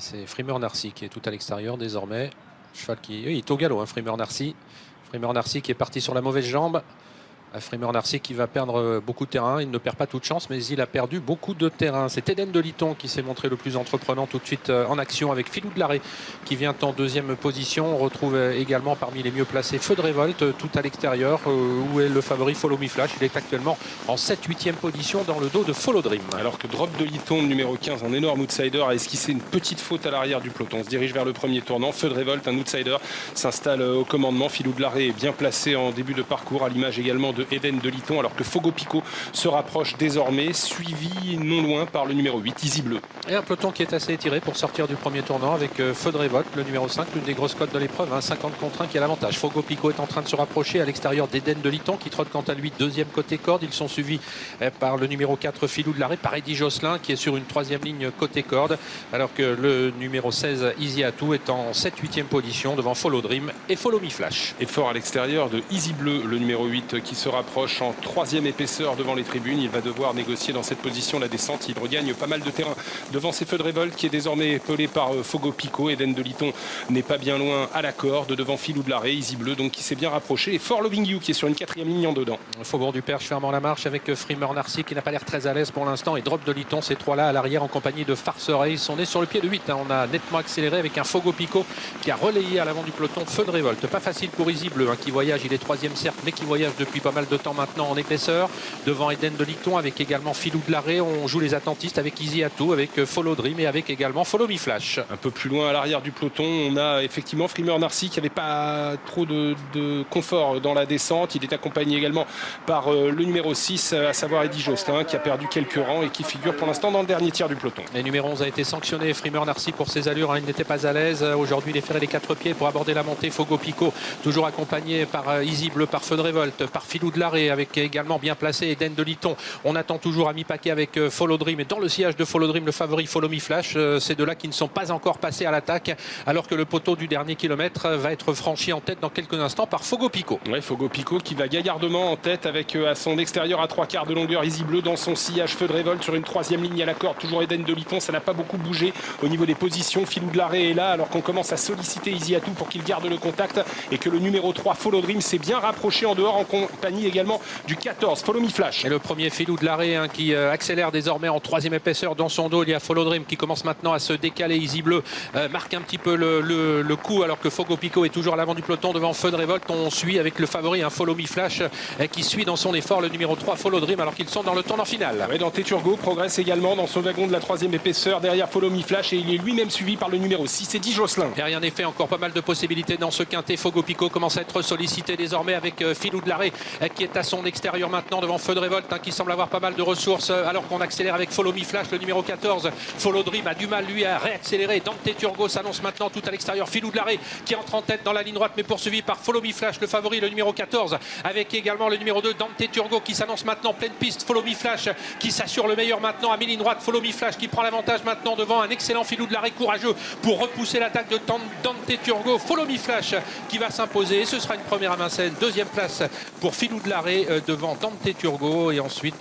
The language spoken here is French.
C'est Frimer Narcy qui est tout à l'extérieur désormais. Cheval qui oui, il est au galop, hein, Frimer Narcy. Frimer Narcy qui est parti sur la mauvaise jambe. Frimer Narcy qui va perdre beaucoup de terrain. Il ne perd pas toute chance, mais il a perdu beaucoup de terrain. C'est Eden de Liton qui s'est montré le plus entreprenant tout de suite en action avec Filou de Larrey qui vient en deuxième position. On retrouve également parmi les mieux placés Feu de Révolte tout à l'extérieur où est le favori Follow Me Flash. Il est actuellement en 7-8e position dans le dos de Follow Dream. Alors que Drop de Liton, numéro 15, un énorme outsider, a esquissé une petite faute à l'arrière du peloton. On se dirige vers le premier tournant. Feu de Révolte, un outsider, s'installe au commandement. Filou de Larrey est bien placé en début de parcours, à l'image également de Eden de Liton, alors que Fogo Pico se rapproche désormais, suivi non loin par le numéro 8, Easy Bleu. Et un peloton qui est assez étiré pour sortir du premier tournant avec Feu de Révolte, le numéro 5, l'une des grosses cotes de l'épreuve, hein, 50 contre 1 qui a l'avantage. Fogo Pico est en train de se rapprocher à l'extérieur d'Eden de Liton qui trotte quant à lui deuxième côté corde. Ils sont suivis par le numéro 4, Filou de Larrey, par Eddy Josselin qui est sur une troisième ligne côté corde, alors que le numéro 16, Easy Atou, est en 7-8e position devant Follow Dream et Follow Me Flash. Et fort à l'extérieur de Easy Bleu, le numéro 8, qui se rapproche en troisième épaisseur devant les tribunes. Il va devoir négocier dans cette position la descente. Il regagne pas mal de terrain devant ses Feux de Révolte qui est désormais pelé par Fogo Pico. Eden de Liton n'est pas bien loin à la corde devant Filou de Larrey. Easy Bleu donc qui s'est bien rapproché. Et Fort Loving You qui est sur une quatrième ligne en dedans. Faubourg du Perche fermant la marche avec Frimer Narcy qui n'a pas l'air très à l'aise pour l'instant et Drop de Liton, ces trois-là à l'arrière en compagnie de Farce Race. On est sur le pied de 8. Hein. On a nettement accéléré avec un Fogo Pico qui a relayé à l'avant du peloton Feu de Révolte. Pas facile pour Easy Bleu hein, qui voyage. Il est troisième certes mais qui voyage depuis pas mal de temps maintenant en épaisseur. Devant Eden de Liton avec également Filou de Larrey. On joue les attentistes avec Easy Atou, avec Follow Dream et avec également Follow Me Flash. Un peu plus loin à l'arrière du peloton, on a effectivement Frimer Narcy qui n'avait pas trop de confort dans la descente. Il est accompagné également par le numéro 6, à savoir Eddy Josselin, qui a perdu quelques rangs et qui figure pour l'instant dans le dernier tiers du peloton. Le numéro 11 a été sanctionné, Frimer Narcy, pour ses allures. Hein, il n'était pas à l'aise. Aujourd'hui, il est ferré les quatre pieds pour aborder la montée. Fogo Pico, toujours accompagné par Easy Bleu, par Feu de Révolte, par Filou de Larrey, avec également bien placé Eden de Liton. On attend toujours à mi-paquet avec Follow Dream. Et dans le sillage de Follow Dream, le favori Follow Me Flash, ces deux-là qui ne sont pas encore passés à l'attaque, alors que le poteau du dernier kilomètre va être franchi en tête dans quelques instants par Fogo Pico. Ouais, Fogo Pico qui va gaillardement en tête avec à son extérieur à 3/4 de longueur Easy Bleu dans son sillage. Feu de Révolte sur une troisième ligne à la corde, toujours Eden de Liton. Ça n'a pas beaucoup bougé au niveau des positions. Filou de Larrey est là alors qu'on commence à solliciter Easy Atou pour qu'il garde le contact et que le numéro 3 Follow Dream s'est bien rapproché en dehors en compagnie également du 14 Follow Me Flash. Et le premier Filou de Larrey hein, qui accélère désormais en troisième épaisseur dans son dos. Il y a Follow Dream qui commence maintenant à se décaler. Easy Bleu marque un petit peu le coup alors que Fogo Pico est toujours à l'avant du peloton devant Feu de Révolte. On suit avec le favori un Follow Me Flash qui suit dans son effort le numéro 3 Follow Dream alors qu'ils sont dans le tournant final. Ouais, Dante Turgot progresse également dans son wagon de la troisième épaisseur derrière Follow Me Flash et il est lui-même suivi par le numéro 6 Eddy Josselin. Et rien n'est fait, encore pas mal de possibilités dans ce quintet. Fogo Pico commence à être sollicité désormais avec Filou de Larrey qui est à son extérieur maintenant devant Feu de Révolte hein, qui semble avoir pas mal de ressources alors qu'on accélère avec Follow Me Flash, le numéro 14. Follow Dream a du mal lui à réaccélérer. Dante Turgot s'annonce maintenant tout à l'extérieur. Filou de Larrey qui entre en tête dans la ligne droite mais poursuivi par Follow Me Flash, le favori, le numéro 14, avec également le numéro 2 Dante Turgot qui s'annonce maintenant pleine piste. Follow Me Flash qui s'assure le meilleur maintenant à mi-ligne droite. Follow Me Flash qui prend l'avantage maintenant devant un excellent Filou de Larrey courageux pour repousser l'attaque de Dante Turgot. Follow Me Flash qui va s'imposer et ce sera une première à Vincennes. Deuxième place pour Filou de Larrey devant Dante Turgot et ensuite